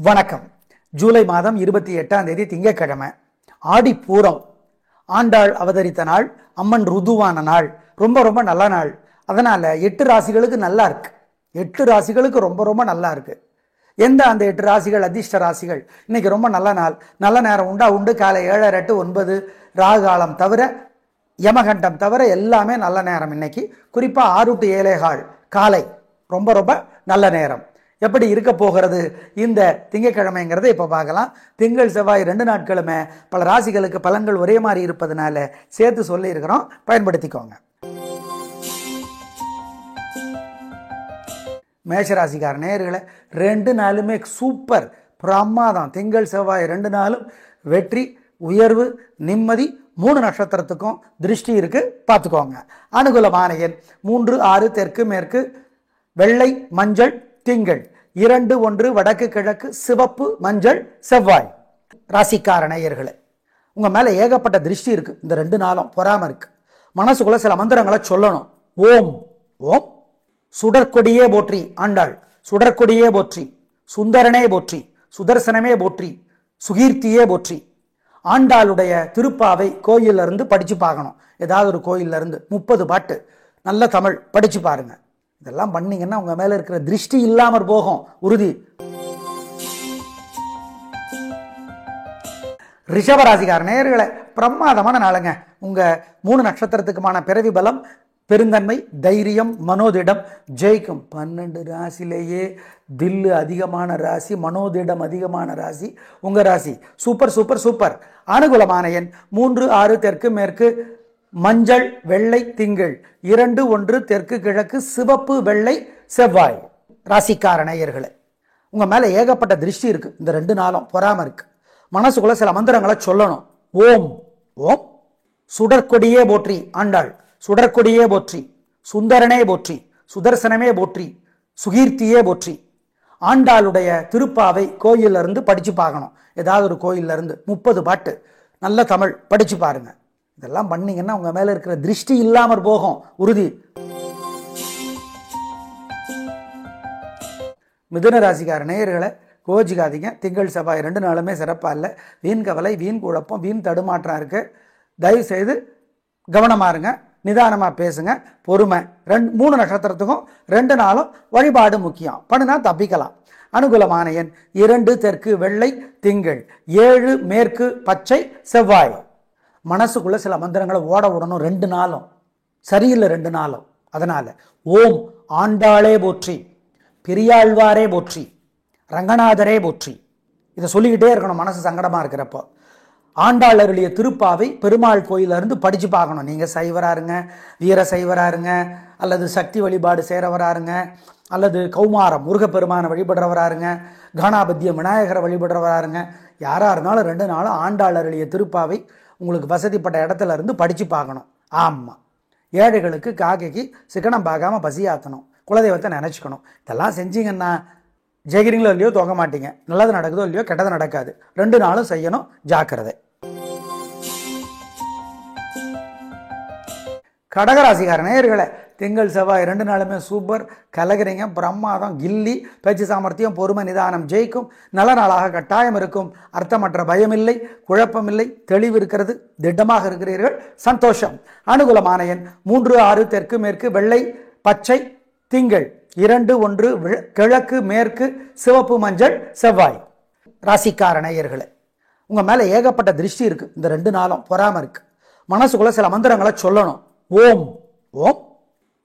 வணக்கம். ஜூலை மாதம் 28ஆம் தேதி திங்கட்கிழமை, ஆடிப்பூரம். ஆண்டாள் அவதரித்த நாள், அம்மன் ருதுவான நாள், ரொம்ப ரொம்ப நல்ல நாள். அதனால 8 ராசிகளுக்கு நல்லா இருக்கு. 8 ராசிகளுக்கு ரொம்ப ரொம்ப நல்லா இருக்கு. எந்த அந்த 8 ராசிகள் அதிர்ஷ்ட ராசிகள்? இன்னைக்கு ரொம்ப நல்ல நாள். நல்ல நேரம் உண்டு. காலை 7:30 to 9, ராகாலம் தவிர, யமகண்டம் தவிர எல்லாமே நல்ல நேரம். இன்னைக்கு குறிப்பா 6 to 7:15 காலை ரொம்ப ரொம்ப நல்ல நேரம். எப்படி இருக்க போகிறது இந்த திங்கட்கிழமைங்கிறத இப்ப பார்க்கலாம். திங்கள் செவ்வாய் 2 நாட்களுமே பல ராசிகளுக்கு பலன்கள் ஒரே மாதிரி இருப்பதனால சேர்த்து சொல்லி இருக்கிறோம், பயன்படுத்திக்கோங்க. மேஷராசிக்கார நேயர்களே, 2 நாளுமே சூப்பர் பிரமாதம். திங்கள் செவ்வாய் 2 நாளும் வெற்றி, உயர்வு, நிம்மதி. 3 நட்சத்திரத்துக்கும் திருஷ்டி இருக்கு, பார்த்துக்கோங்க. அனுகூலமான எண் 3, 6, தெற்கு மேற்கு, வெள்ளை, மஞ்சள், திங்கள். 2, 1 வடக்கு கிழக்கு, சிவப்பு, மஞ்சள், செவ்வாய். ராசிக்கார நேயர்களே, உங்க மேல ஏகப்பட்ட திருஷ்டி இருக்கு. இந்த 2 நாளும் பொறாம இருக்கு. மனசுக்குள்ள சில மந்திரங்களை சொல்லணும். ஓம் ஓம் சுடற்கொடியே போற்றி ஆண்டாள், சுடற்கொடியே போற்றி, சுந்தரனே போற்றி, சுதர்சனமே போற்றி, சுகீர்த்தியே போற்றி. ஆண்டாளுடைய திருப்பாவை கோயில்ல இருந்து படிச்சு பார்க்கணும். ஏதாவது ஒரு கோயில்ல இருந்து 30 பாட்டு நல்ல தமிழ் படிச்சு பாருங்க. இதெல்லாம் பண்ணீங்கன்னா உங்க மேல இருக்கிற திருஷ்டி இல்லாமற் போகும், உறுதி. ரிஷபராசிக்கார நேயர்களே, பிரமாதமான நாளுங்க. உங்க 3 நட்சத்திரத்துக்குமான பிறவி பலம், பெருந்தன்மை, தைரியம், மனோதிடம் ஜெயிக்கும். 12 ராசிலேயே தில்லு அதிகமான ராசி, மனோதிடம் அதிகமான ராசி உங்க ராசி. Super super super. அனுகூலமான எண் 3, 6 தெற்கு மேற்கு, மஞ்சள், வெள்ளை, திங்கள். 2, 1 தெற்கு கிழக்கு, சிவப்பு, வெள்ளை, செவ்வாய். ராசிக்கார நேயர்களே, உங்க மேல ஏகப்பட்ட திருஷ்டி இருக்கு. இந்த 2 நாளும் பொறாம இருக்கு. மனசுக்குள்ள சில மந்திரங்களை சொல்லணும். ஓம் ஓம் சுடற்கொடியே போற்றி ஆண்டாள், சுடற்கொடியே போற்றி, சுந்தரனே போற்றி, சுதர்சனமே போற்றி, சுகீர்த்தியே போற்றி. ஆண்டாளுடைய திருப்பாவை கோயில்ல இருந்து படிச்சு பார்க்கணும். ஏதாவது ஒரு கோயில்ல இருந்து 30 பாட்டு நல்ல தமிழ் படிச்சு பாருங்க. இதெல்லாம் பண்ணீங்கன்னா உங்க மேல இருக்கிற திருஷ்டி இல்லாமற் போகும், உறுதி. மிதுன ராசிக்கார நேயர்களை கோச்சிக்காதீங்க. திங்கள் செவ்வாய் 2 நாளுமே சிறப்பா இல்லை. வீண் கவலை, வீண் குழப்பம், வீண் தடுமாற்றம் இருக்கு. தயவு செய்து கவனமா இருங்க, நிதானமா பேசுங்க, பொறுமை. 3 நட்சத்திரத்துக்கும் 2 நாளும் வழிபாடு முக்கியம். பண்ணுனா தப்பிக்கலாம். அனுகூலமான எண் 2 தெற்கு, வெள்ளை, திங்கள். 7 மேற்கு, பச்சை, செவ்வாய். மனசுக்குள்ள சில மந்திரங்களை ஓட விடணும். 2 நாளும் சரியில்லை, 2 நாளும். அதனால ஓம் ஆண்டாளே போற்றி, பெரியாழ்வாரே போற்றி, ரங்கநாதரே போற்றி. இதை சொல்லிக்கிட்டே இருக்கணும் மனசு சங்கடமா இருக்கிறப்போ. ஆண்டாள் அருளிய திருப்பாவை பெருமாள் கோயில இருந்து படிச்சு பார்க்கணும். நீங்க சைவராருங்க, வீர சைவராருங்க, அல்லது சக்தி வழிபாடு சேரவராருங்க, அல்லது கௌமாரம் முருகப்பெருமான வழிபடுறவராருங்க, கானாபத்திய விநாயகரை வழிபடுறவராருங்க. யாரா இருந்தாலும் 2 நாளும் ஆண்டாள் அருளிய திருப்பாவை உங்களுக்கு வசதிப்பட்ட இடத்துல இருந்து படிச்சு பார்க்கணும். ஆமா, ஏழைகளுக்கு காக்கைக்கு சிக்கனம் பார்க்காம பசியாத்தணும், குலதெய்வத்தை நினைச்சுக்கணும். இதெல்லாம் செஞ்சீங்கன்னா ஜெயிக்கிறீங்களோ இல்லையோ தோக்க மாட்டீங்க. நல்லது நடக்குதோ இல்லையோ கெட்டது நடக்காது. 2 நாளும் செய்யணும், ஜாக்கிரதை. கடகராசிக்கார நேயர்களே, திங்கள் செவ்வாய் 2 நாளுமே சூப்பர். கலகிறீங்க, பிரமாதம், கில்லி. பேச்சு சாமர்த்தியம், பொறுமை, நிதானம் ஜெயிக்கும். நல்ல நாளாக கட்டாயம் இருக்கும். அர்த்தமற்ற பயம் இல்லை, குழப்பம் இல்லை, தெளிவு இருக்கிறது. திட்டமாக இருக்கிறீர்கள், சந்தோஷம். அனுகூலமான எண் 3, 6 தெற்கு மேற்கு, வெள்ளை, பச்சை, திங்கள். 2, 1 கிழக்கு மேற்கு, சிவப்பு, மஞ்சள், செவ்வாய். ராசிக்கார நேயர்களே, உங்க மேல ஏகப்பட்ட திருஷ்டி இருக்கு. இந்த 2 நாளும் பொறாம இருக்கு. மனசுக்குள்ள சில மந்திரங்களை சொல்லணும். ஓம் ஓம்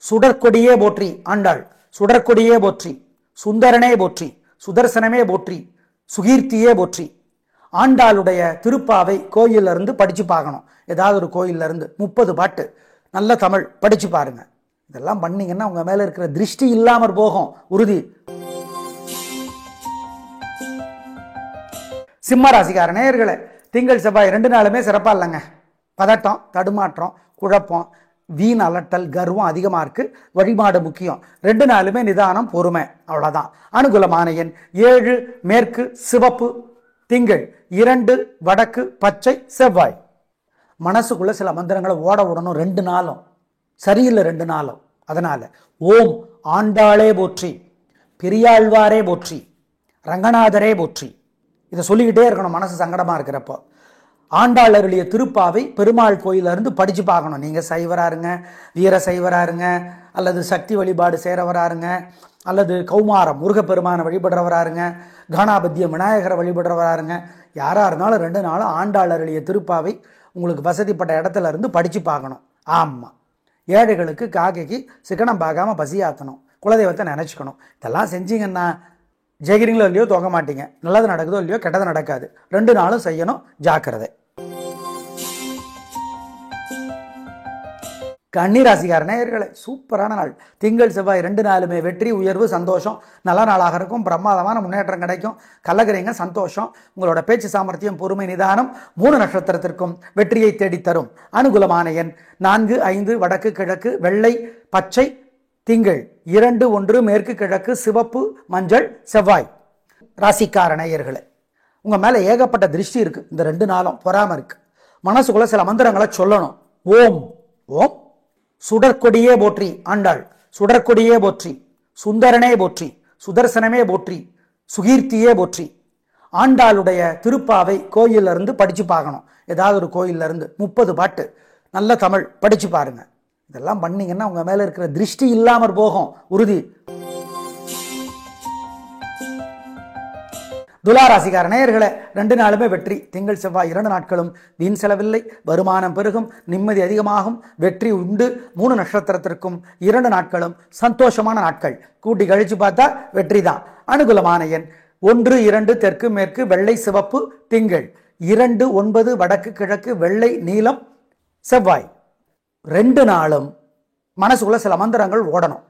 சுடற்கொடியே போற்றி ஆண்டாள், சுடற்கொடியே போற்றி, சுந்தரனே போற்றி, சுதர்சனமே போற்றி, சுகீர்த்தியே போற்றி. ஆண்டாளுடைய திருப்பாவை கோயில்ல இருந்து படிச்சு பார்க்கணும். ஏதாவது ஒரு கோயில்ல இருந்து 30 பாட்டு நல்ல தமிழ் படிச்சு பாருங்க. இதெல்லாம் பண்ணீங்கன்னா உங்க மேல இருக்கிற திருஷ்டி இல்லாமற் போகும், உறுதி. சிம்ம ராசிக்கார நேயர்களே, திங்கள் செவ்வாய் 2 நாளுமே சிறப்பா இல்லைங்க. பதட்டம், தடுமாற்றம், குழப்பம், வீண் அலட்டல், கர்வம் அதிகமா இருக்கு. வழிபாடு முக்கியம். 2 நாளுமே நிதானம், பொறுமை, அவ்வளவுதான். அனுகூலமான எண் 7 மேற்கு, சிவப்பு, திங்கள். 2 வடக்கு, பச்சை, செவ்வாய். மனசுக்குள்ள சில மந்திரங்களை ஓட விடணும். 2 நாளும் சரியில்லை, 2 நாளும். அதனால ஓம் ஆண்டாளே போற்றி, பெரியாழ்வாரே போற்றி, ரங்கநாதரே போற்றி. இதை சொல்லிக்கிட்டே இருக்கணும் மனசு சங்கடமாக இருக்கிறப்போ. ஆண்டாள் அருளிய திருப்பாவை பெருமாள் கோயிலிருந்து படித்து பார்க்கணும். நீங்கள் சைவராருங்க, வீர சைவராருங்க, அல்லது சக்தி வழிபாடு சேரவராருங்க, அல்லது கௌமாரம் முருகப்பெருமானை வழிபடுறவராருங்க, கானாபத்தியம் விநாயகரை வழிபடுறவராருங்க, யாராக இருந்தாலும் 2 நாளும் ஆண்டாள் அருளிய திருப்பாவை உங்களுக்கு வசதிப்பட்ட இடத்துல இருந்து படித்து பார்க்கணும். ஆமாம், ஏழைகளுக்கு காக்கைக்கு சிக்கனம் பார்க்காம பசியாற்றணும், குலதெய்வத்தை நினச்சிக்கணும். இதெல்லாம் செஞ்சீங்கன்னா ஜெயிக்கிறீங்களோ இல்லையோ தோக்க மாட்டீங்க. நல்லது நடக்குதோ இல்லையோ கெட்டது நடக்காது. 2 நாளும் செய்யணும், ஜாக்கிரதை. கன்னிராசிக்கார நேயர்களே, சூப்பரான நாள். திங்கள் செவ்வாய் 2 நாளுமே வெற்றி, உயர்வு, சந்தோஷம், நல்ல நாளாக இருக்கும். பிரமாதமான முன்னேற்றம் கிடைக்கும். கலகிறீங்க, சந்தோஷம். உங்களோட பேச்சு சாமர்த்தியம், பொறுமை, நிதானம் 3 நட்சத்திரத்திற்கும் வெற்றியை தேடித்தரும். அனுகூலமான எண் 4, 5, வடக்கு கிழக்கு, வெள்ளை, பச்சை, திங்கள் 2, 1, மேற்கு கிழக்கு, சிவப்பு, மஞ்சள், செவ்வாய். ராசிக்கார நேயர்களே, உங்க மேல ஏகப்பட்ட திருஷ்டி இருக்கு. இந்த 2 நாளும் பொறாம இருக்கு. மனசுக்குள்ள சில மந்திரங்களை சொல்லணும். ஓம் ஓம் சுடற்கொடியே போற்றி ஆண்டாள், சுடற்கொடியே போற்றி, சுந்தரனே போற்றி, சுதர்சனமே போற்றி, சுகீர்த்தியே போற்றி. ஆண்டாளுடைய திருப்பாவை கோயில்ல இருந்து படிச்சு பார்க்கணும். ஏதாவது ஒரு கோயில்ல இருந்து 30 பாட்டு நல்ல தமிழ் படிச்சு பாருங்க. இதெல்லாம் பண்ணீங்கன்னா உங்க மேல இருக்கிற திருஷ்டி இல்லாமற் போகும், உறுதி. துலாராசிக்கார நேயர்களே, 2 நாளுமே வெற்றி. திங்கள் செவ்வாய் 2 நாட்களும் வீண் செலவில்லை, வருமானம் பெருகும், நிம்மதி அதிகமாகும், வெற்றி உண்டு. 3 நட்சத்திரத்திற்கும் 2 நாட்களும் சந்தோஷமான நாட்கள். கூட்டி கழிச்சு பார்த்தா வெற்றி தான். அனுகூலமான எண் 1, 2, தெற்கு மேற்கு, வெள்ளை, சிவப்பு, திங்கள் 2, 9, வடக்கு கிழக்கு, வெள்ளை, நீலம், செவ்வாய். 2 நாளும் மனசுக்குள்ள சில மந்திரங்கள் ஓடணும்.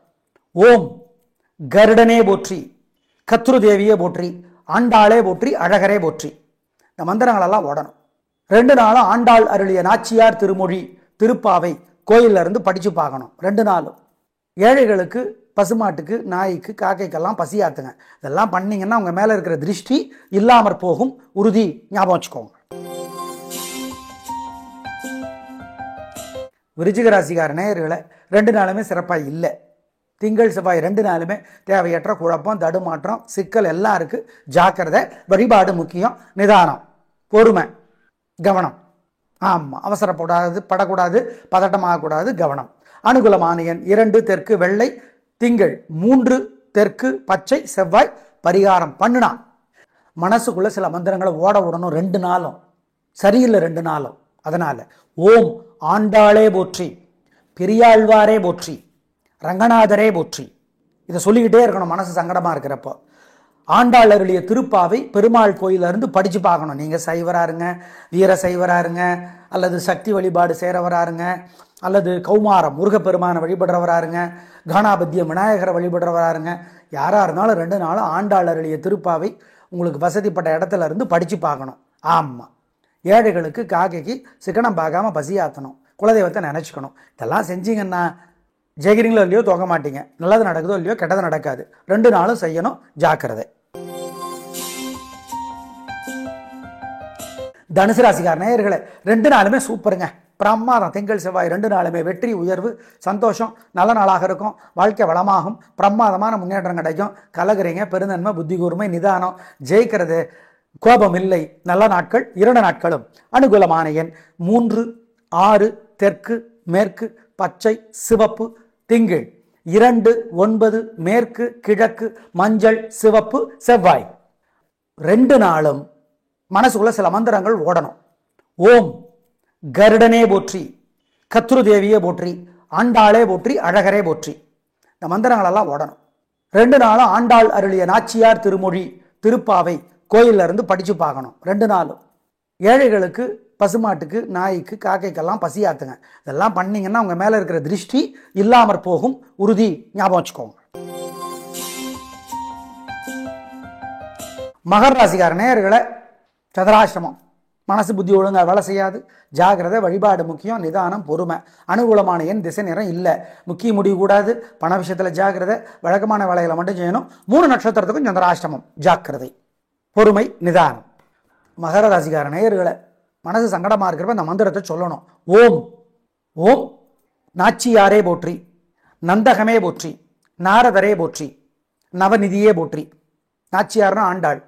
ஓம் கருடனே போற்றி, கத்ரு தேவியே போற்றி, ஆண்டாளே போற்றி, அழகரே போற்றி. இந்த மந்திரங்கள் எல்லாம் ஓடணும். 2 நாளும் ஆண்டாள் அருளிய நாச்சியார் திருமொழி திருப்பாவை கோயில்ல இருந்து படிச்சு பார்க்கணும். 2 நாளும் ஏழைகளுக்கு, பசுமாட்டுக்கு, நாய்க்கு, காக்கைக்கெல்லாம் பசியாத்துங்க. இதெல்லாம் பண்ணீங்கன்னா உங்க மேல இருக்கிற திருஷ்டி இல்லாமற் போகும், உறுதி. ஞாபகம் வச்சுக்கோங்க. விருச்சிக ராசிக்கார நேயர்களை 2 நாளுமே சிறப்பாக இல்லை. திங்கள் செவ்வாய் 2 நாளுமே தேவையற்ற குழப்பம், தடுமாற்றம், சிக்கல் எல்லாம் இருக்கு. ஜாக்கிரதை. வழிபாடு முக்கியம். நிதானம், பொறுமை, கவனம். ஆமாம், படக்கூடாது, பதட்டமாகக்கூடாது, கவனம். அனுகூலமான எண் 2, தெற்கு வெள்ளை, திங்கள் 3, தெற்கு பச்சை, செவ்வாய். பரிகாரம் பண்ணுனா மனசுக்குள்ள சில மந்திரங்களை ஓட விடணும். 2 நாளும் சரியில்லை. 2 நாளும் அதனால ஓம் ஆண்டாளே போற்றி, பெரியாழ்வாரே போற்றி, ரங்கநாதரே போற்றி. இதை சொல்லிக்கிட்டே இருக்கணும் மனசு சங்கடமா இருக்கிறப்போ. ஆண்டாள் அருளிய திருப்பாவை பெருமாள் கோயிலிருந்து படிச்சு பார்க்கணும். நீங்க சைவராருங்க, வீர சைவராருங்க, அல்லது சக்தி வழிபாடு சேரவராருங்க, அல்லது கௌமாரம் முருகப்பெருமானை வழிபடுறவராருங்க, கானாபத்தியம் விநாயகரை வழிபடுறவராருங்க, யாரா இருந்தாலும் 2 நாளும் ஆண்டாள் அருளிய திருப்பாவை உங்களுக்கு வசதிப்பட்ட இடத்துல இருந்து படிச்சு பார்க்கணும். ஆமா, ஏழைகளுக்கு காக்கைக்கு சிக்கனம் பார்க்காம பசியாற்றணும், குலதெய்வத்தை நினைச்சுக்கணும். இதெல்லாம் செஞ்சீங்கன்னா ஜெயிக்கிறீங்களோ இல்லையோ தோக்க மாட்டீங்க. நல்லது நடக்குதோ இல்லையோ கெட்டது நடக்காது. 2 நாளும் செய்யணும், ஜாக்கிரதை. தனுசு ராசிக்கார நேயர்களே, 2 நாளுமே சூப்பருங்க, பிரமாதம். திங்கள் செவ்வாய் 2 நாளுமே வெற்றி, உயர்வு, சந்தோஷம், நல்ல நாளாக இருக்கும். வாழ்க்கை வளமாகும், பிரமாதமான முன்னேற்றம் கிடைக்கும். கலகிறீங்க, பெருந்தன்மை, புத்தி கூர்மை, நிதானம், ஜெயிக்கிறது, கோபம் இல்லை. நல்ல நாட்கள் 2 நாட்களும். அனுகூலமான எண் 3, 6, தெற்கு மேற்கு, பச்சை, சிவப்பு, திங்கள் 2, 9, மேற்கு கிழக்கு, மஞ்சள், சிவப்பு, செவ்வாய். 2 நாளும் மனசுக்குள்ள சில மந்திரங்கள் ஓடணும். ஓம் கருடனே போற்றி, கத்ரு தேவியே போற்றி, ஆண்டாளே போற்றி, அழகரே போற்றி. இந்த மந்திரங்கள் எல்லாம் ஓடணும். 2 நாளும் ஆண்டாள் அருளிய நாச்சியார் திருமொழி திருப்பாவை கோயில்ல இருந்து படிச்சு பார்க்கணும். 2 நாளும் ஏழைகளுக்கு, பசுமாட்டுக்கு, நாய்க்கு, காக்கைக்கெல்லாம் பசியாத்துங்க. இதெல்லாம் பண்ணீங்கன்னா உங்க மேல இருக்கிற திருஷ்டி இல்லாமற் போகும், உறுதி. ஞாபகம் வச்சுக்கோங்க. மகர ராசிக்கார நேயர்களை, சந்திராஷ்டமம். மனசு புத்தி ஒழுங்கா வேலை செய்யாது. ஜாகிரதை. வழிபாடு முக்கியம். நிதானம், பொறுமை. அனுகூலமான எண், திசை, நிறம் இல்லை. முக்கிய முடிவு கூடாது. பண விஷயத்துல ஜாகிரதை. வழக்கமான வேலைகளை மட்டும் செய்யணும். 3 நட்சத்திரத்துக்கும் சந்திராஷ்டமம். ஜாக்கிரதை, பொறுமை, நிதானம். மகர ராசிக்கார நேயர்களை, மனசு சங்கடமா இருக்கிறப்ப இந்த மந்திரத்தை சொல்லணும். ஓம் ஓம் நாச்சியாரே போற்றி, நந்தகமே போற்றி, நாரதரே போற்றி, நவநிதியே போற்றி. நாச்சியார்னா ஆண்டாள்.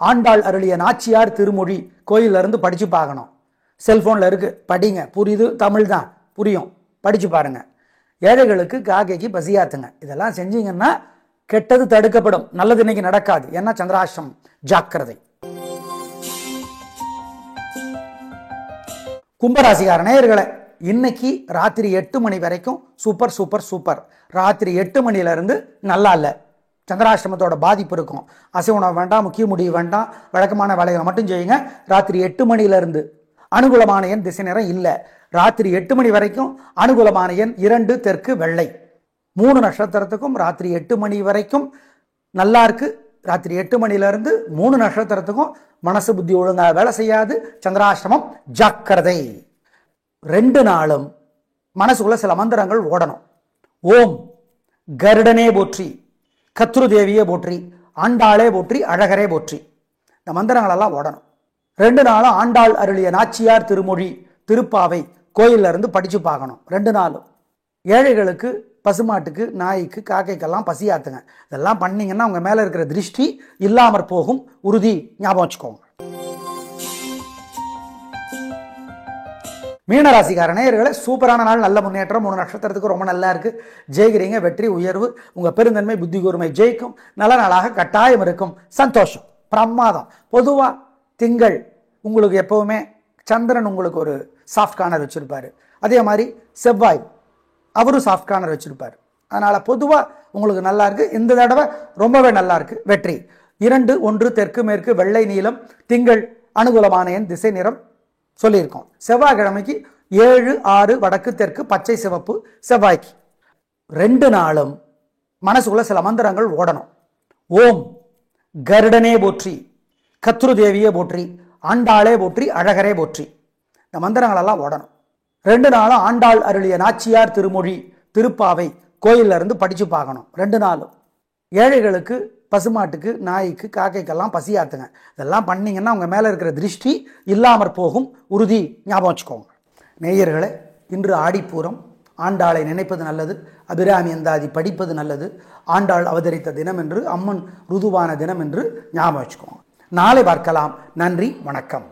ஆண்டாள் அருளிய நாச்சியார் திருமொழி கோயில்ல இருந்து படிச்சு பார்க்கணும். செல்போன்ல இருக்கு, படிங்க. புரியுது, தமிழ் தான் புரியும், படிச்சு பாருங்க. ஏழைகளுக்கு காக்கைக்கு பசியாத்துங்க. இதெல்லாம் செஞ்சீங்கன்னா கெட்டது தடுக்கப்படும், நல்லது இன்னைக்கு நடக்காது. ஏன்னா சந்திராஷ்டிரம், ஜாக்கிரதை. கும்பராசிக்கார நேயர்களே, இன்னைக்கு ராத்திரி 8 மணி வரைக்கும் சூப்பர் சூப்பர் சூப்பர். ராத்திரி 8 மணில இருந்து நல்லா இல்லை, சந்திராஷ்டிரமத்தோட பாதிப்பு இருக்கும். அசைவ உணவு வேண்டாம், முக்கிய முடிவு வேண்டாம், வழக்கமான வேலைகளை மட்டும் செய்யுங்க. ராத்திரி 8 மணில இருந்து அனுகூலமான எண் திசை நேரம் இல்லை. ராத்திரி 8 மணி வரைக்கும் அனுகூலமான எண் 2 தெற்கு வெள்ளை. 3 நட்சத்திரத்துக்கும் ராத்திரி 8 மணி வரைக்கும் நல்லா இருக்கு. ராத்திரி 8 மணில இருந்து 3 நட்சத்திரத்துக்கும் மனசு புத்தி ஒழுங்கா வேலை செய்யாது, சந்திராஷ்டிரமம், ஜாக்கிரதை. 2 நாளும் மனசுக்குள்ள சில மந்திரங்கள் ஓடணும். ஓம் கருடனே போற்றி, கத்ரு தேவியே போற்றி, ஆண்டாளே போற்றி, அழகரே போற்றி. இந்த மந்திரங்கள் எல்லாம் ஓடணும். 2 நாளும் ஆண்டாள் அருளிய நாச்சியார் திருமொழி திருப்பாவை கோயில்ல இருந்து படிச்சு பார்க்கணும். 2 நாளும். ஏழைகளுக்கு, பசுமாட்டுக்கு, நாய்க்கு, காக்கைக்கெல்லாம் பசியாத்துங்க. இதெல்லாம் பண்ணீங்கன்னா உங்க மேல இருக்கிற திருஷ்டி இல்லாமற் போகும், உறுதி. ஞாபகம் வச்சுக்கோங்க. மீனராசிக்கார நேயர்களே, சூப்பரான நாள், நல்ல முன்னேற்றம். 3 நட்சத்திரத்துக்கு ரொம்ப நல்லா இருக்கு. ஜெயிக்கிறீங்க, வெற்றி, உயர்வு. உங்க பெருந்தன்மை, புத்தி கூர்மை ஜெயிக்கும். நல்ல நாளாக கட்டாயம் இருக்கும். சந்தோஷம், பிரமாதம். பொதுவா திங்கள் உங்களுக்கு எப்பவுமே, சந்திரன் உங்களுக்கு ஒரு சாஃப்ட் கார்னர் வச்சிருப்பாரு. அதே மாதிரி செவ்வாய் அவரும் சாஃப்ட் கார்னர் வச்சிருப்பாரு. அதனால பொதுவா உங்களுக்கு நல்லா இருக்கு. இந்த தடவை ரொம்பவே நல்லா இருக்கு. வெற்றி. 2 1 தெற்கு மேற்கு வெள்ளை நீலம். திங்கள் அனுகூலமான எண் திசை நிறம் சொல்லியிருக்கோம். செவ்வாய்க்கிழமைக்கு 7 6 வடக்கு தெற்கு பச்சை சிவப்பு செவ்வாய்க்கு. 2 நாளும் மனசுக்குள்ள சில மந்திரங்கள் ஓடணும். ஓம் கருடனே போற்றி, கத்ரு தேவியே போற்றி, ஆண்டாளே போற்றி, அழகரே போற்றி. இந்த மந்திரங்கள் எல்லாம் ஓடணும். 2 நாளும் ஆண்டாள் அருளிய நாச்சியார் திருமொழி திருப்பாவை கோயில்ல இருந்து படிச்சு பார்க்கணும். 2 நாளும். ஏழைகளுக்கு, பசுமாட்டுக்கு, நாய்க்கு, காக்கைக்கெல்லாம் பசியாத்துங்க. இதெல்லாம் பண்ணீங்கன்னா உங்க மேல இருக்கிற திருஷ்டி இல்லாமற் போகும், உறுதி. ஞாபகம் வச்சுக்கோங்க. நேயர்களே, இன்று ஆடிப்பூரம். ஆண்டாளை நினைப்பது நல்லது, அபிராமி அந்தாதி படிப்பது நல்லது. ஆண்டாள் அவதரித்த தினம் என்று, அம்மன் ருதுவான தினம் என்று ஞாபகம் வச்சுக்கோங்க. நாளை பார்க்கலாம். நன்றி, வணக்கம்.